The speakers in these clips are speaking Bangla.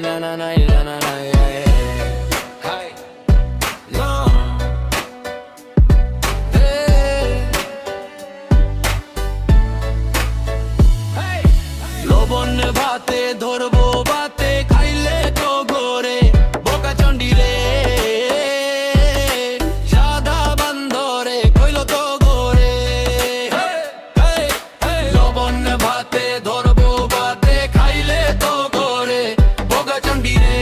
na na na na na na yeah. Hey, no, hey, hey. লবণ ভাতে ধরবো বাতে খাইলে তো গোরে বোকা চন্ডি রে সাদা বান্দরে কইলো তো গোরে লবণ ভাতে ধরবো বাতে খাইলে তো গোরে বোকা চন্ডি রে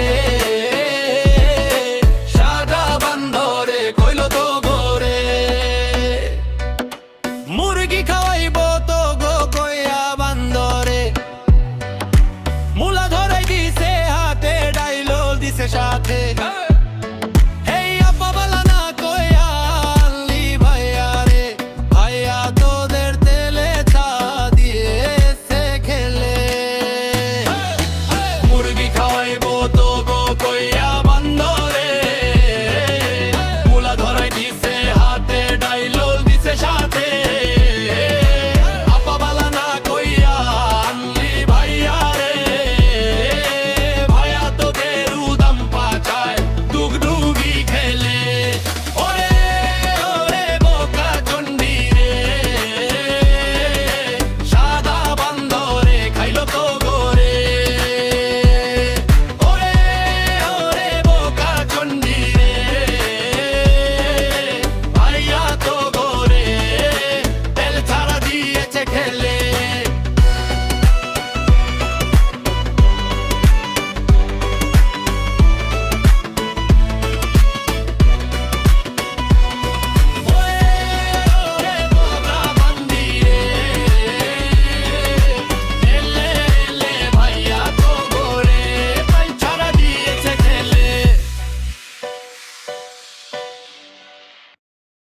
সাদা বান্দরে কইলো তো গোরে মুরগি খাওয়াইবো তো গো কইয়া বান্দরে মুলা ধরাই দিছে হাতে ডাইলো দিছে সাথে এই আপা বালা না কইয়া আনলি ভাইয়া রে ভাইয়া তোদের তেলে চা দিয়েছে খেলে মুরগি খাওয়াইবো তো